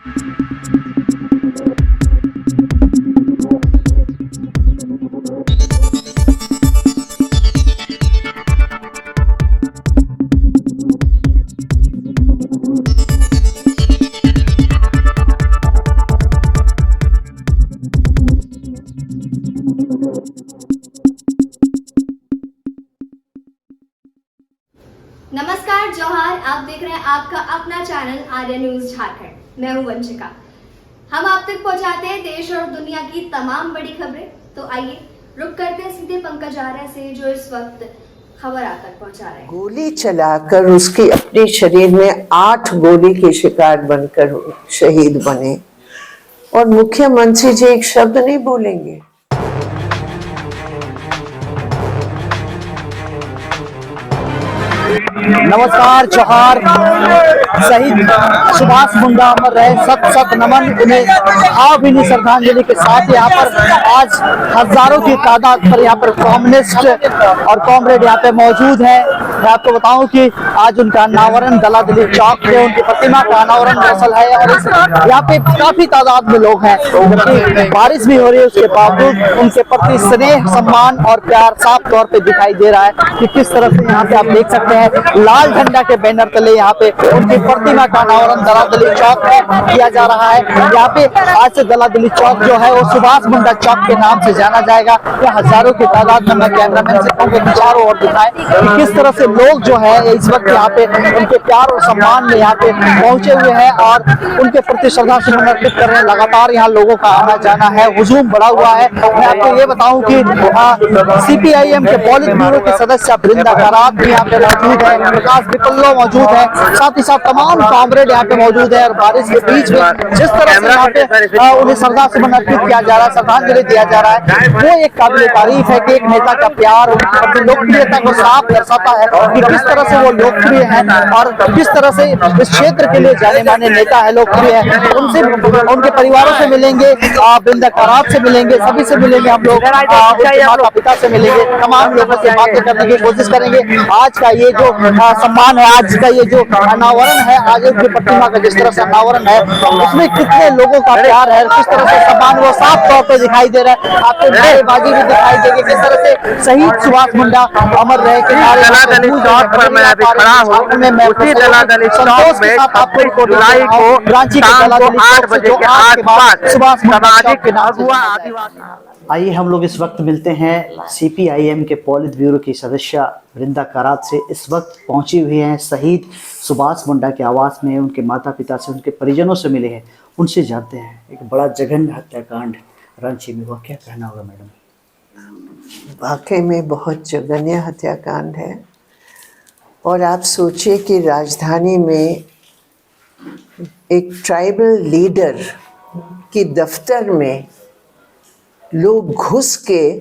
नमस्कार जोहार, आप देख रहे हैं आपका अपना चैनल आर्या न्यूज झारखंड। मैं हूं वंशिका। हम आप तक पहुंचाते हैं देश और दुनिया की तमाम बड़ी खबरें। तो आइए रुक करते हैं सीधे पंकज आर्या से, जो इस वक्त खबर आप तक पहुंचा रहे हैं। गोली चलाकर उसकी अपने शरीर में 8 गोली के शिकार बनकर शहीद बने और मुख्यमंत्री जी एक शब्द नहीं बोलेंगे। नमस्कार, जोहार। शहीद सुभाष मुंडा अमर रहे, सत सत नमन। उन्हें भावभीनी श्रद्धांजलि के साथ यहाँ पर आज हजारों की तादाद पर यहाँ पर कम्युनिस्ट और कॉमरेड यहाँ पे मौजूद है। मैं आपको बताऊं कि आज उनका अनावरण दला दिली चौक पे उनकी प्रतिमा का अनावरण दरअसल है और यहाँ पे काफी तादाद में लोग हैं। जबकि बारिश भी हो रही है, उसके बावजूद उनके प्रति स्नेह, सम्मान और प्यार साफ तौर पे दिखाई दे रहा है कि किस तरह से यहाँ पे आप देख सकते हैं लाल झंडा के बैनर तले यहाँ पे उनकी प्रतिमा का अनावरण दला दिली चौक में किया जा रहा है। यहाँ पे आज से दला दिली चौक जो है वो सुभाष मुंडा चौक के नाम से जाना जाएगा। यहाँ हजारों की तादाद में मैं कैमरामैन से कहूँगा कि चारों ओर दिखाएं कि किस तरह से लोग जो है इस वक्त यहाँ पे उनके प्यार और सम्मान में यहाँ पे पहुंचे हुए हैं और उनके प्रति श्रद्धा सुमन अर्पित कर रहे हैं। लगातार यहाँ लोगों का आना जाना है, हुजूम बढ़ा हुआ है। मैं आपको ये बताऊं कि CPIM के पॉलिट ब्यूरो के सदस्य वृंदा करात भी यहाँ पे मौजूद है, प्रकाश विपल्लो मौजूद है, साथ ही साथ तमाम कॉमरेड यहाँ पे मौजूद है। और बारिश के बीच में जिस तरह से यहाँ पे उन्हें श्रद्धा सुमन अर्पित किया जा रहा है, श्रद्धांजलि दिया जा रहा है, वो एक काबिल तारीफ है कि एक नेता का प्यार उनकी अपनी लोकप्रियता को साफ दर्शाता है कि किस तरह से वो लोकप्रिय है और किस तरह से इस क्षेत्र के लिए जाने माने नेता है, लोकप्रिय है। उनसे उनके परिवारों से मिलेंगे, वृंदा करात से मिलेंगे, सभी से मिलेंगे हम लोग, माता पिता से मिलेंगे, तमाम लोगों से बातें करने की कोशिश करेंगे। आज का ये जो सम्मान है, आज का ये जो अनावरण है, आज उनकी प्रतिमा का जिस तरह से अनावरण है, उसमें कितने लोगों का प्यार है, किस तरह से सम्मान वो साफ तौर पर दिखाई दे रहा है। आपको नारेबाजी भी दिखाई देगी, किस तरह से शहीद सुभाष मुंडा अमर रहे के नारे पर मैं अभी खड़ा हूँ। उसी दला दली चौक में 26 जुलाई को शाम को 8 बजे के आसपास सामाजिक अगुवा आदिवासी। आइए हम लोग इस वक्त मिलते हैं CPIM के पॉलिट ब्यूरो की सदस्य वृंदा करात से। इस वक्त पहुंची हुई हैं शहीद सुभाष मुंडा के आवास में, उनके माता पिता से, उनके परिजनों से मिले हैं, उनसे जानते हैं। एक बड़ा जघन्य हत्याकांड रांची में हुआ, क्या कहना होगा मैडम? वाकई में बहुत जघन्य हत्याकांड है। और आप सोचिए कि राजधानी में एक ट्राइबल लीडर की दफ्तर में लोग घुस के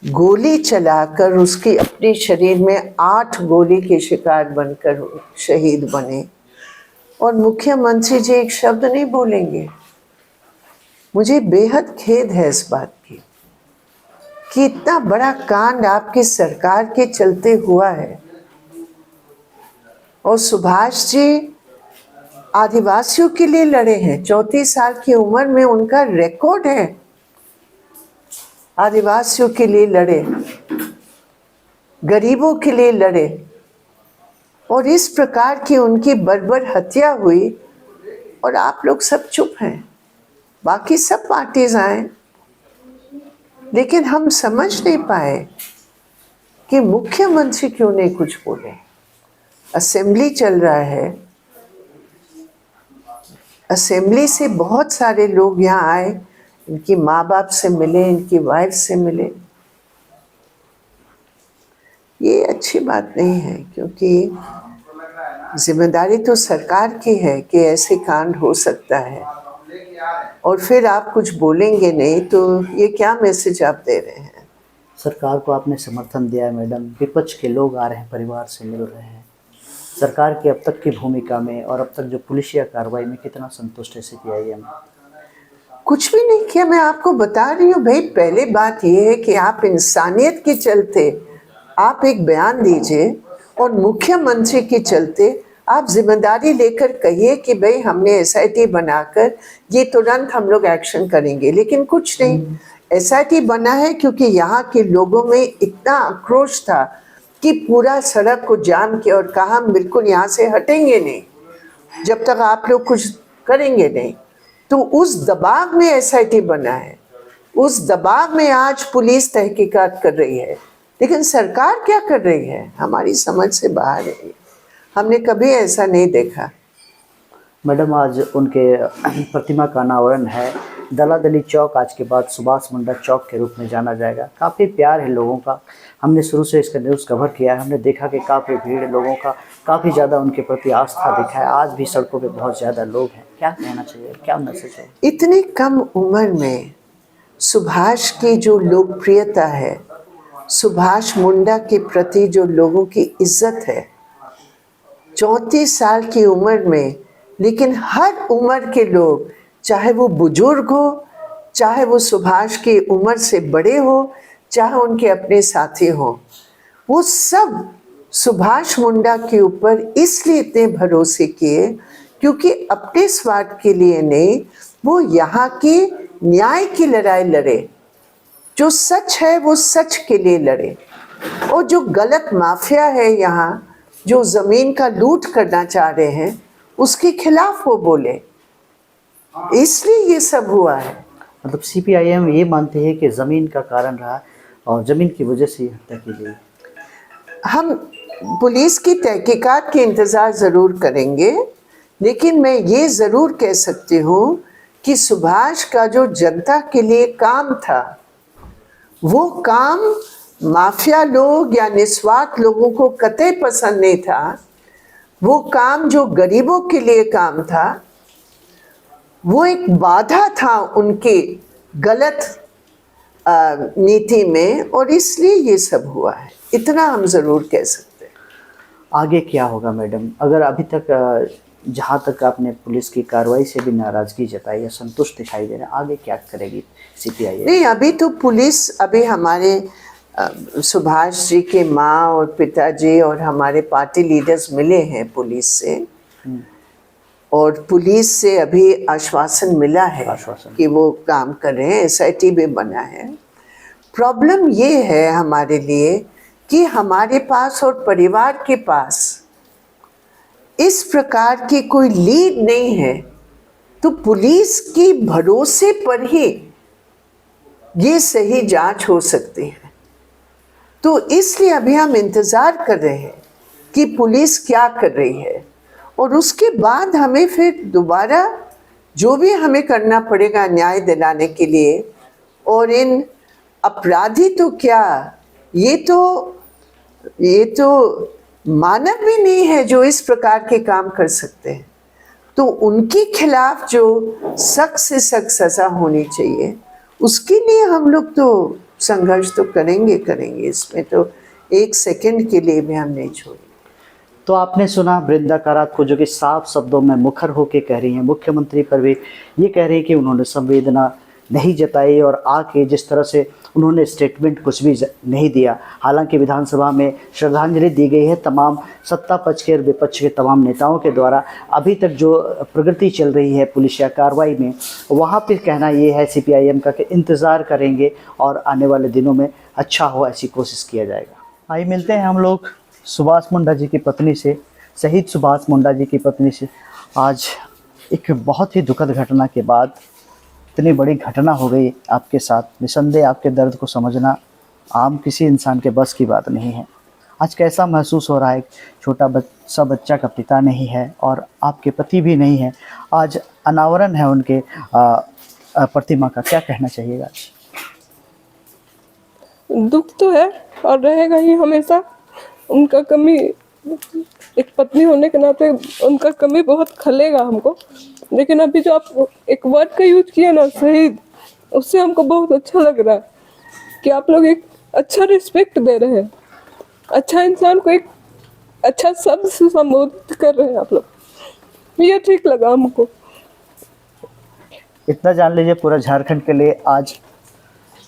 गोली चलाकर उसकी अपने शरीर में 8 गोली के शिकार बनकर शहीद बने और मुख्यमंत्री जी एक शब्द नहीं बोलेंगे। मुझे बेहद खेद है इस बात की कि इतना बड़ा कांड आपकी सरकार के चलते हुआ है। और सुभाष जी आदिवासियों के लिए लड़े हैं, 34 साल की उम्र में उनका रिकॉर्ड है, आदिवासियों के लिए लड़े, गरीबों के लिए लड़े। और इस प्रकार की उनकी बर्बर हत्या हुई और आप लोग सब चुप हैं। बाकी सब पार्टीज आए, लेकिन हम समझ नहीं पाए कि मुख्यमंत्री क्यों नहीं कुछ बोले। असेंबली चल रहा है, असेंबली से बहुत सारे लोग यहाँ आए, इनकी माँ बाप से मिले, इनकी वाइफ से मिले। ये अच्छी बात नहीं है, क्योंकि जिम्मेदारी तो सरकार की है कि ऐसे कांड हो सकता है और फिर आप कुछ बोलेंगे नहीं, तो ये क्या मैसेज आप दे रहे हैं? सरकार को आपने समर्थन दिया है मैडम, विपक्ष के लोग आ रहे हैं, परिवार से मिल रहे हैं। सरकार की अब तक की भूमिका में और अब तक जो पुलिसिया कार्रवाई में कितना संतुष्ट है CPIM? कुछ भी नहीं किया, मैं आपको बता रही हूँ भाई। पहले बात यह है कि आप इंसानियत के चलते आप एक बयान दीजिए और मुख्यमंत्री के चलते आप जिम्मेदारी लेकर कहिए कि भाई हमने एसआईटी बनाकर ये तुरंत हम लोग एक्शन करेंगे, लेकिन कुछ नहीं। एसआईटी बना है क्योंकि यहाँ के लोगों में इतना आक्रोश था कि पूरा सड़क को जाम किया और कहा हम बिल्कुल यहाँ से हटेंगे नहीं जब तक आप लोग कुछ करेंगे नहीं। तो उस दबाव में एसआईटी बना है, उस दबाव में आज पुलिस तहकीकात कर रही है, लेकिन सरकार क्या कर रही है हमारी समझ से बाहर है। हमने कभी ऐसा नहीं देखा। मैडम, आज उनके प्रतिमा का अनावरण है। दलादली चौक आज के बाद सुभाष मुंडा चौक के रूप में जाना जाएगा। काफ़ी प्यार है लोगों का। हमने शुरू से इसका न्यूज़ कवर किया है। हमने देखा कि काफ़ी भीड़ है लोगों का, काफ़ी ज़्यादा उनके प्रति आस्था दिखा है। आज भी सड़कों पे बहुत ज़्यादा लोग हैं। क्या कहना चाहिए, क्या मैसेज है? इतनी कम उम्र में सुभाष की जो लोकप्रियता है, सुभाष मुंडा के प्रति जो लोगों की इज्जत है, 34 साल की उम्र में, लेकिन हर उम्र के लोग, चाहे वो बुजुर्ग हो, चाहे वो सुभाष की उम्र से बड़े हो, चाहे उनके अपने साथी हो, वो सब सुभाष मुंडा के ऊपर इसलिए इतने भरोसे किए क्योंकि अपने स्वार्थ के लिए नहीं, वो यहाँ के न्याय की लड़ाई लड़े। जो सच है वो सच के लिए लड़े, और जो गलत माफिया है यहाँ जो ज़मीन का लूट करना चाह रहे हैं उसके खिलाफ वो बोले, इसलिए ये सब हुआ है। मतलब सीपीआईएम ये मानते हैं कि ज़मीन का कारण रहा और ज़मीन की वजह से ये हत्या की गई। हम पुलिस की तहकीकात के इंतज़ार ज़रूर करेंगे, लेकिन मैं ये ज़रूर कह सकती हूँ कि सुभाष का जो जनता के लिए काम था, वो काम माफिया लोग या निस्वार्थ लोगों को कतई पसंद नहीं था। वो काम जो गरीबों के लिए काम था, वो एक बाधा था उनके गलत नीति में, और इसलिए ये सब हुआ है। इतना हम ज़रूर कह सकते हैं। आगे क्या होगा मैडम? अगर अभी तक जहाँ तक आपने पुलिस की कार्रवाई से भी नाराज़गी जताई या संतुष्ट दिखाई दे रहे हैं, आगे क्या करेगी सीपीआईएम? नहीं, अभी तो पुलिस, अभी हमारे सुभाष जी के माँ और पिताजी और हमारे पार्टी लीडर्स मिले हैं पुलिस से, और पुलिस से अभी आश्वासन मिला है कि वो काम कर रहे हैं। एसआईटी भी बना है। प्रॉब्लम ये है हमारे लिए कि हमारे पास और परिवार के पास इस प्रकार की कोई लीड नहीं है, तो पुलिस की भरोसे पर ही ये सही जांच हो सकती है। तो इसलिए अभी हम इंतज़ार कर रहे हैं कि पुलिस क्या कर रही है, और उसके बाद हमें फिर दोबारा जो भी हमें करना पड़ेगा न्याय दिलाने के लिए। और इन अपराधी तो क्या, ये तो मानव भी नहीं है जो इस प्रकार के काम कर सकते हैं। तो उनके खिलाफ जो सख्त से सख्त सज़ा होनी चाहिए, उसके लिए हम लोग तो संघर्ष तो करेंगे। इसमें तो एक सेकंड के लिए भी हम नहीं छोड़ेंगे। तो आपने सुना वृंदा करात को, जो कि साफ शब्दों में मुखर होकर कह रही हैं। मुख्यमंत्री पर भी ये कह रही है कि उन्होंने संवेदना नहीं जताई, और आके जिस तरह से उन्होंने स्टेटमेंट कुछ भी नहीं दिया। हालांकि विधानसभा में श्रद्धांजलि दी गई है तमाम सत्ता पक्ष के और विपक्ष के तमाम नेताओं के द्वारा। अभी तक जो प्रगति चल रही है पुलिस या कार्रवाई में, वहाँ पर कहना ये है सीपीआईएम का कि इंतज़ार करेंगे और आने वाले दिनों में अच्छा हो ऐसी कोशिश किया जाएगा। आइए मिलते हैं हम लोग सुभाष मुंडा जी की पत्नी से, शहीद सुभाष मुंडा जी की पत्नी से। आज एक बहुत ही दुखद घटना के बाद, इतनी बड़ी घटना हो गई आपके साथ, निसंदेह आपके दर्द को समझना आम किसी इंसान के बस की बात नहीं है। आज कैसा महसूस हो रहा है? छोटा बच्चा का पिता नहीं है और आपके पति भी नहीं है। आज अनावरण है उनके प्रतिमा का, क्या कहना चाहिएगा आज? दुख तो है और रहेगा ही हमेशा। उनका कमी, एक पत्नी होने के नाते उनका कमी बहुत खलेगा हमको। लेकिन अभी जो आप एक वर्ड का यूज किया ना, शहीद, उससे हमको बहुत अच्छा लग रहा है कि आप लोग एक अच्छा रिस्पेक्ट दे रहे हैं, अच्छा इंसान को एक अच्छा शब्द से संबोधित कर रहे हैं आप लोग। ये ठीक लगा हमको। इतना जान लीजिए, पूरा झारखंड के लिए आज,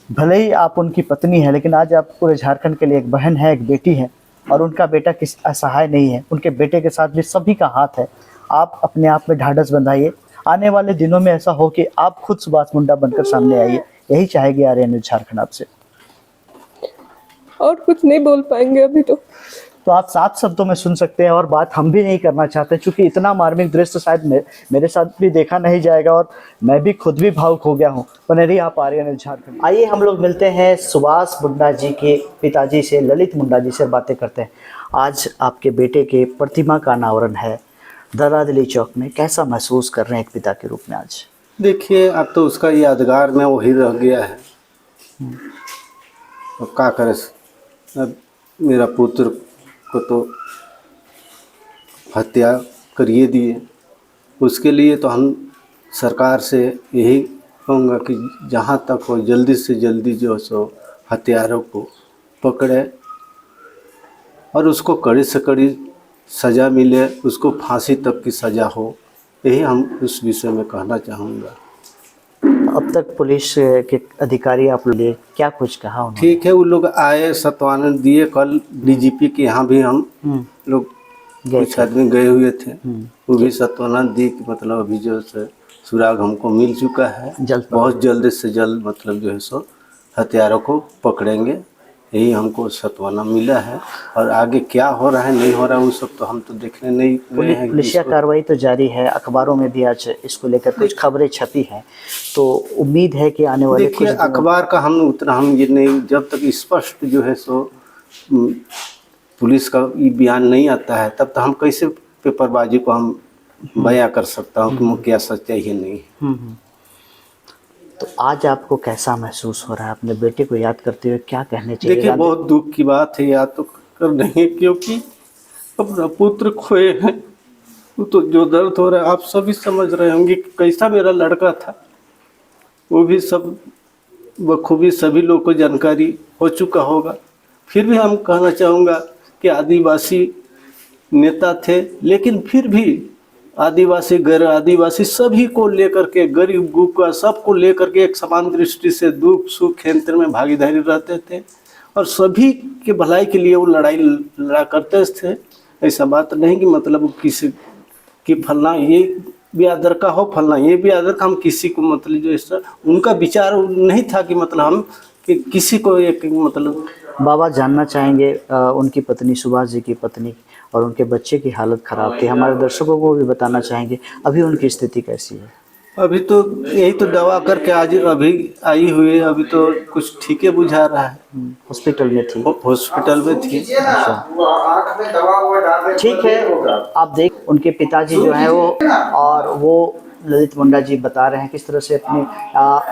भले ही आप उनकी पत्नी है, लेकिन आज आप पूरे झारखंड के लिए एक बहन है, एक बेटी है, और उनका बेटा किस असहाय नहीं है, उनके बेटे के साथ भी सभी का हाथ है। आप अपने आप में ढाढ़स बंधाइए, आने वाले दिनों में ऐसा हो कि आप खुद सुभाष मुंडा बनकर सामने आइए, यही चाहेगी आर्यन न्यूज़ झारखंड आपसे। और कुछ नहीं बोल पाएंगे अभी तो आप 7 शब्दों में सुन सकते हैं और बात हम भी नहीं करना चाहते, क्योंकि इतना मार्मिक दृश्य शायद मेरे साथ भी देखा नहीं जाएगा और मैं भी खुद भी भावुक हो गया हूँ। बने रहिए आप आर्यन न्यूज़ झारखंड। आइए हम लोग मिलते हैं सुभाष मुंडा जी के पिताजी से, ललित मुंडा जी से बातें करते हैं। आज आपके बेटे के प्रतिमा का अनावरण है दलादिली चौक में, कैसा महसूस कर रहे हैं एक पिता के रूप में आज? देखिए, अब तो उसका यादगार में वही रह गया है। अब क्या करे, अब मेरा पुत्र को तो हत्या करिए दिए। उसके लिए तो हम सरकार से यही कहूँगा कि जहाँ तक हो जल्दी से जल्दी जो सो हत्यारों को पकड़े और उसको कड़ी से कड़ी सज़ा मिले, उसको फांसी तक की सज़ा हो, यही हम उस विषय में कहना चाहूँगा। अब तक पुलिस के अधिकारी आप लोग क्या कुछ कहा उन्होंने? ठीक है, वो लोग आए, सत्वानंद दिए। कल डीजीपी के यहाँ भी हम लोग कुछ आदमी गए हुए थे, वो भी सत्वानंद दी कि मतलब अभी जो है सुराग हमको मिल चुका है, बहुत जल्द से जल्द मतलब जो है सो हत्यारों को पकड़ेंगे, यही हमको सत्वाना मिला है। और आगे क्या हो रहा है नहीं हो रहा है वो सब तो हम तो देखने नहीं गए हैं। पुलिसिया कार्रवाई तो जारी है, अखबारों में भी आज इसको लेकर कुछ खबरें छपी हैं, तो उम्मीद है कि आने वाले देखिए अखबार का हम उतना हम ये नहीं, जब तक स्पष्ट जो है सो पुलिस का ये बयान नहीं आता है तब तक हम कैसे पेपरबाजी को हम बयां कर सकता हूँ कि क्या सच्चाई है नहीं। तो आज आपको कैसा महसूस हो रहा है अपने बेटे को याद करते हुए, क्या कहने चाहिए? देखिए बहुत दुख की बात है, याद तो कर नहीं है क्योंकि अपना पुत्र खोए हैं, तो जो दर्द हो रहा है आप सभी समझ रहे होंगे कि कैसा मेरा लड़का था। वो भी सब बखूबी सभी लोग को जानकारी हो चुका होगा। फिर भी हम कहना चाहूँगा कि आदिवासी नेता थे, लेकिन फिर भी आदिवासी गैर आदिवासी सभी को लेकर के, गरीब गुरबा सबको लेकर के एक समान दृष्टि से दुख सुख यंत्र में भागीदारी रहते थे और सभी के भलाई के लिए वो लड़ा करते थे। ऐसा बात नहीं कि मतलब किसी की फलना ये ब्यादर का हो, फलना ये ब्यादर का, हम किसी को मतलब जो इस उनका विचार नहीं था कि मतलब हम कि किसी को एक मतलब। बाबा जानना चाहेंगे उनकी पत्नी सुभाष जी की पत्नी और उनके बच्चे की हालत ख़राब थी, हमारे दर्शकों को भी बताना चाहेंगे अभी उनकी स्थिति कैसी है? अभी तो यही तो दवा करके आज अभी आई हुई है, अभी तो कुछ ठीक है बुझा रहा है। हॉस्पिटल में थी? हॉस्पिटल में थी। ठीक है, आप देख उनके पिताजी जो हैं वो ललित मुंडा जी बता रहे हैं किस तरह से अपने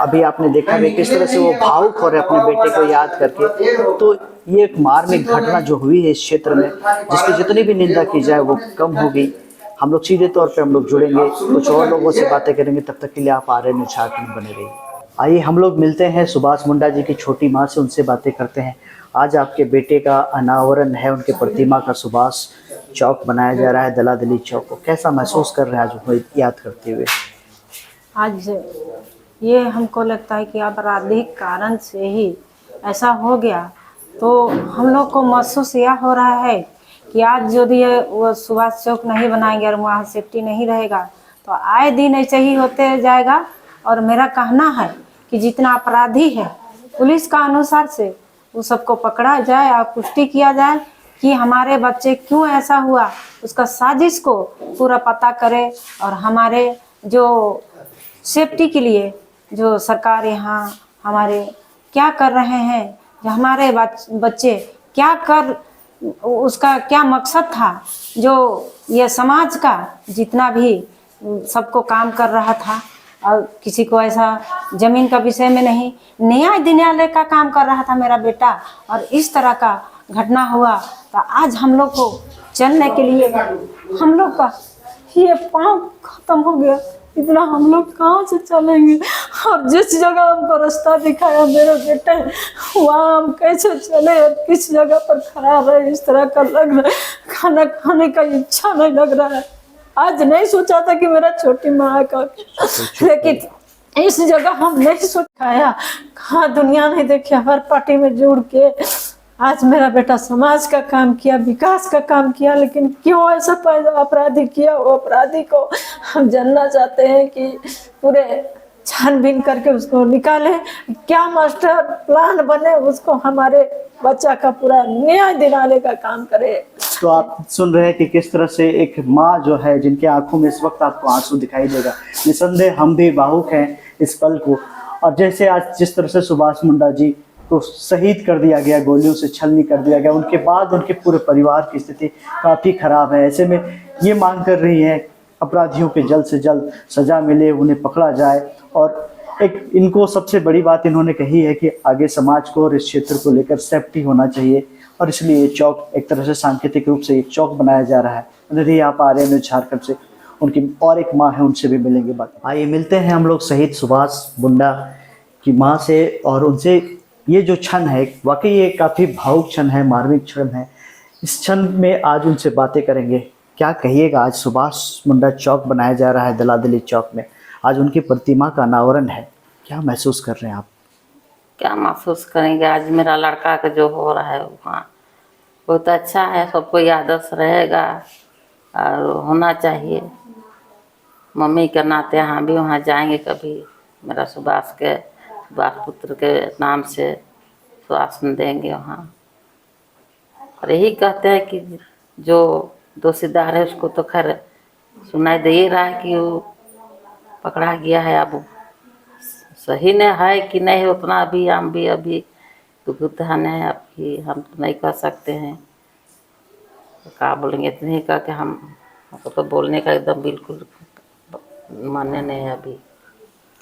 अभी आपने देखा भी किस तरह से वो भावुक हो रहे अपने बेटे को याद करके। तो ये एक मार्मिक घटना जो हुई है इस क्षेत्र में, जिसकी जितनी भी निंदा की जाए वो कम होगी। हम लोग सीधे तौर पे हम लोग जुड़ेंगे, कुछ और लोगों से बातें करेंगे, तब तक के लिए आप आर्यन न्यूज़ झारखंड बने रहिए। आइए हम लोग मिलते हैं सुभाष मुंडा जी की छोटी माँ से, उनसे बातें करते हैं। आज आपके बेटे का अनावरण है, उनके प्रतिमा का सुभाष चौक बनाया जा रहा है, दलादिली चौक को कैसा महसूस कर रहे हैं आज उनको याद करते हुए? आज ये हमको लगता है कि आपराधिक कारण से ही ऐसा हो गया, तो हम लोग को महसूस यह हो रहा है कि आज यदि वो सुभाष चौक नहीं बनाएंगे और वहाँ सेफ्टी नहीं रहेगा तो आए दिन ऐसे ही होते जाएगा। और मेरा कहना है कि जितना अपराधी है पुलिस का अनुसार से वो सबको पकड़ा जाए और पुष्टि किया जाए कि हमारे बच्चे क्यों ऐसा हुआ, उसका साजिश को पूरा पता करे। और हमारे जो सेफ्टी के लिए जो सरकार यहाँ हमारे क्या कर रहे हैं, जो हमारे बच्चे क्या कर, उसका क्या मकसद था, जो ये समाज का जितना भी सबको काम कर रहा था और किसी को ऐसा जमीन का विषय में नहीं, न्याय दिलाने का काम कर रहा था मेरा बेटा, और इस तरह का घटना हुआ तो आज हम लोग को चलने के लिए हम लोग का ये पाँव खत्म हो गया। इतना हम लोग कहाँ से चलेंगे? और जिस जगह हमको रास्ता दिखाया मेरे बेटे, वहाँ हम कैसे चले और किस जगह पर खड़ा रहे? इस तरह का लग रहा है, खाना खाने का इच्छा नहीं लग रहा है। आज नहीं सोचा था कि मेरा छोटी माँ का, लेकिन इस जगह हम नहीं सोचाया, कहाँ दुनिया नहीं देखी, हर पार्टी में जुड़ के आज मेरा बेटा समाज का काम किया, विकास का काम किया, लेकिन क्यों ऐसा अपराधी किया? वो अपराधी को हम जानना चाहते हैं कि पूरे छानबीन करके उसको निकाले, क्या मास्टर प्लान बने, उसको हमारे बच्चा का पूरा न्याय दिलाने का काम करे। तो आप सुन रहे हैं कि किस तरह से एक माँ जो है, जिनके आंखों में इस वक्त आपको आंसू दिखाई देगा, निसंदेह हम भी भावुक हैं इस पल को। और जैसे आज जिस तरह से सुभाष मुंडा जी को शहीद कर दिया गया, गोलियों से छलनी कर दिया गया, उनके बाद उनके पूरे परिवार की स्थिति काफ़ी खराब है। ऐसे में ये मांग कर रही है अपराधियों के जल्द से जल्द सजा मिले, उन्हें पकड़ा जाए। और एक इनको सबसे बड़ी बात इन्होंने कही है कि आगे समाज को और इस क्षेत्र को लेकर सेफ्टी होना चाहिए, और इसलिए ये चौक एक तरह से सांकेतिक रूप से ये चौक बनाया जा रहा है। यदि आप आ रहे हैं झारखंड से, उनकी और एक माँ है, उनसे भी मिलेंगे बात। आइए मिलते हैं हम लोग शहीद सुभाष मुंडा की माँ से, और उनसे ये जो क्षण है, वाकई ये काफ़ी भावुक क्षण है, मार्मिक क्षण है। इस क्षण में आज उनसे बातें करेंगे। क्या कहिएगा, आज सुभाष मुंडा चौक बनाया जा रहा है दलादली चौक में, आज उनकी प्रतिमा का अनावरण है, क्या महसूस कर रहे हैं आप? क्या महसूस करेंगे, आज मेरा लड़का का जो हो रहा है वहाँ बहुत अच्छा है, सबको आदर्श रहेगा और होना चाहिए। मम्मी के नाते हम भी वहाँ जाएंगे कभी, मेरा सुभाष पुत्र के नाम से श्वासन देंगे वहाँ। और यही कहते हैं कि जो दोषीदार है उसको तो खैर सुनाई दे ही रहा है कि वो पकड़ा गया है। अब सही नहीं है कि नहीं है, उतना भी हम भी अभी दुखधन है, अभी हम तो नहीं कह सकते हैं। तो क्या बोलेंगे, इतने ही कह के हमको तो बोलने का एकदम बिल्कुल मान्य नहीं है अभी।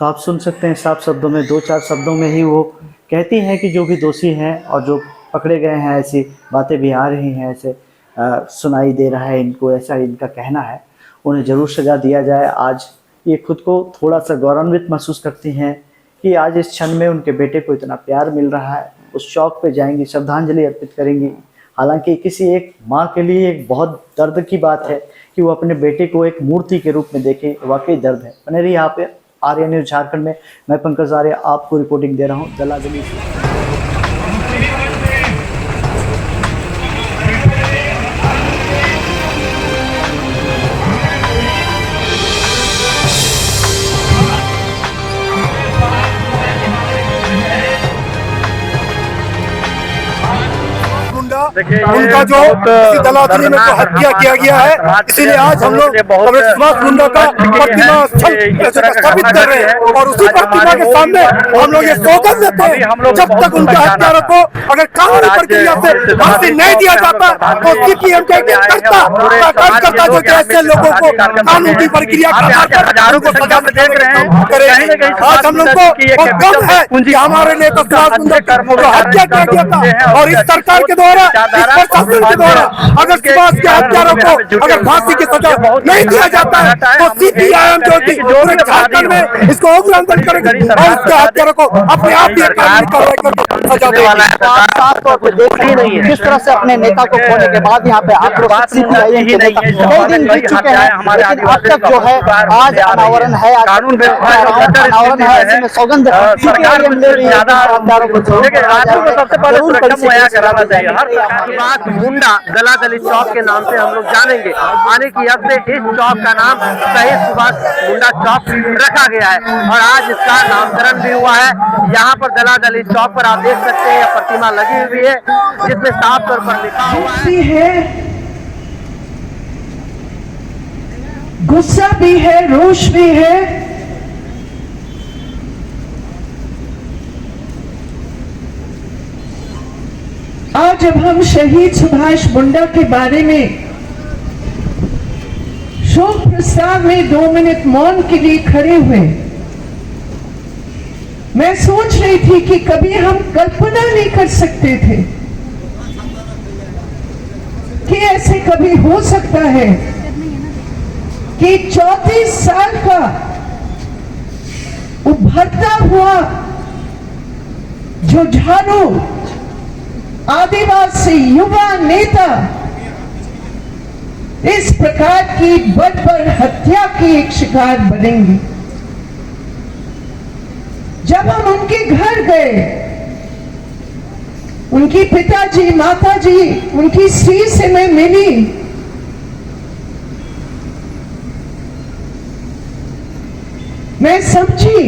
तो आप सुन सकते हैं साफ शब्दों में, 2-4 शब्दों में ही वो कहती हैं कि जो भी दोषी हैं और जो पकड़े गए हैं, ऐसी बातें भी आ रही हैं, ऐसे सुनाई दे रहा है इनको, ऐसा इनका कहना है, उन्हें ज़रूर सजा दिया जाए। आज ये खुद को थोड़ा सा गौरवान्वित महसूस करती हैं कि आज इस क्षण में उनके बेटे को इतना प्यार मिल रहा है। उस चौक पे जाएंगी, श्रद्धांजलि अर्पित करेंगी। हालांकि किसी एक माँ के लिए एक बहुत दर्द की बात है कि वो अपने बेटे को एक मूर्ति के रूप में देखे, वाकई दर्द है। बने रहिए यहाँ पे आर्या न्यूज़ झारखंड में, मैं पंकज आर्या आपको रिपोर्टिंग दे रहा हूँ दलादली से। उनका जो दलादली में जो हत्या किया गया है, इसीलिए आज हम लोग सुभाष मुंडा का प्रतिमा स्थल स्थापित कर रहे हैं। और उसी प्रतिमा के सामने हम लोग ये सौगंध देते हैं, जब तक उनके हत्यारों को अगर कानूनी प्रक्रिया से फांसी नहीं दिया जाता तो सीपीएम के कार्यकर्ता जो ऐसे लोगों को कानून की प्रक्रिया करेंगे। आज हम लोग को गम है कि हमारे नेता सुभाष मुंडा को हत्या किया गया था, और इस सरकार के द्वारा, इस प्रशासन के द्वारा अगर सुभाष के हत्यारों को अगर फांसी की सजा नहीं दिया जाता है तो सीपीआईएम जो कि पूरे झारखंड में इसको उल्लंघन करेगी और इसके हत्यारों को अपने आप ही कानूनी कार्रवाई करके सजा देगी। किस तरह से अपने नेता को खोने के बाद यहाँ पे आप लोग सीपीआईएम के नेता कई दिन बीत चुके हैं, लेकिन अब तक जो है आज अनावरण है, अनावरण है, ऐसे में सौगंध सीपीआईएम ले रही है हत्यारों को सबसे पहले सुरक्षा मुहैया कराना चाहिए। हर सुभाष मुंडा दलादली चौक के नाम से हम लोग जानेंगे। आने की अब से इस चौक का नाम शहीद सुभाष मुंडा चौक रखा गया है, और आज इसका नामकरण भी हुआ है। यहाँ पर दलादली चौक पर आप देख सकते हैं प्रतिमा लगी हुई है, जिसमें साफ तौर पर लिखा हुआ है, गुस्सा भी है, रोष भी है, आज जब हम शहीद सुभाष मुंडा के बारे में शोक प्रस्ताव में 2 मिनट मौन के लिए खड़े हुए, मैं सोच रही थी कि कभी हम कल्पना नहीं कर सकते थे कि ऐसे कभी हो सकता है कि 34 साल का उभरता हुआ जुझारू आदिवासी युवा नेता इस प्रकार की बर्बर हत्या की एक शिकार बनेंगे। जब हम उनके घर गए, उनकी पिताजी, माताजी, उनकी स्त्री से मैं मिली। मैं समझी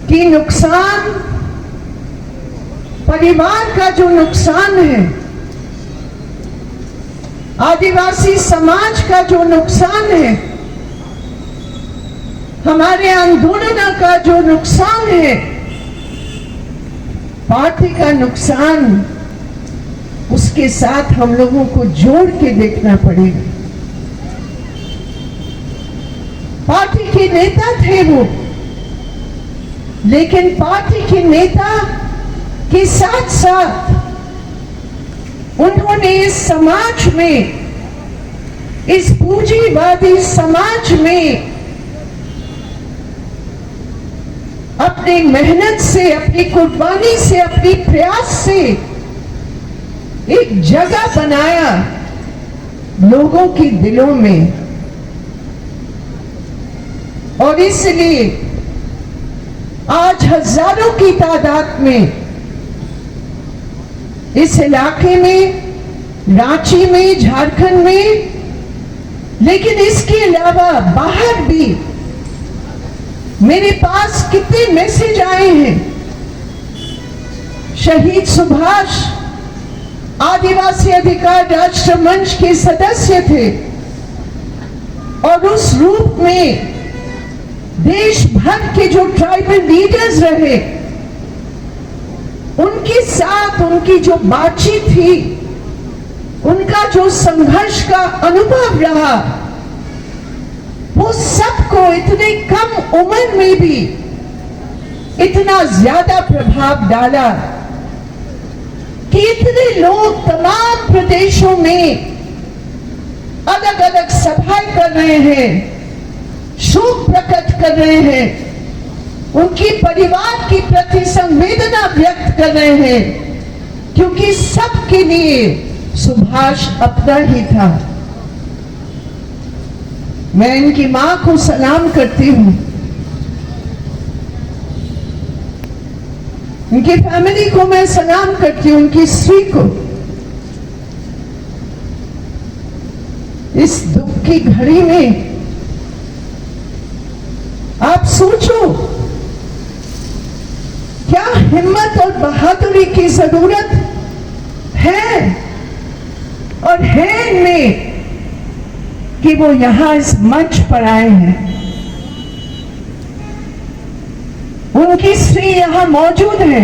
कि नुकसान, परिवार का जो नुकसान है, आदिवासी समाज का जो नुकसान है, हमारे आंदोलन का जो नुकसान है, पार्टी का नुकसान, उसके साथ हम लोगों को जोड़ के देखना पड़ेगा। पार्टी के नेता थे वो, लेकिन पार्टी के नेता के साथ साथ उन्होंने इस समाज में, इस पूंजीवादी समाज में अपनी मेहनत से, अपनी कुर्बानी से, अपनी प्रयास से एक जगह बनाया लोगों के दिलों में। और इसलिए आज हजारों की तादाद में इस इलाके में, रांची में, झारखंड में, लेकिन इसके अलावा बाहर भी मेरे पास कितने मैसेज आए हैं। शहीद सुभाष आदिवासी अधिकार राष्ट्र मंच के सदस्य थे और उस रूप में देश भर के जो ट्राइबल लीडर्स रहे, उनके साथ उनकी जो बातचीत थी, उनका जो संघर्ष का अनुभव रहा, वो सबको इतने कम उम्र में भी इतना ज्यादा प्रभाव डाला कि इतने लोग तमाम प्रदेशों में अलग अलग सभाएं कर रहे हैं, शोक प्रकट कर रहे हैं, उनके परिवार के प्रति संवेदना व्यक्त कर रहे हैं, क्योंकि सबके लिए सुभाष अपना ही था। मैं इनकी मां को सलाम करती हूं, उनकी फैमिली को मैं सलाम करती हूं, उनकी स्त्री को। इस दुख की घड़ी में आप सोचो क्या हिम्मत और बहादुरी की जरूरत है और है इनमें कि वो यहां इस मंच पर आए हैं। उनकी स्त्री यहां मौजूद है,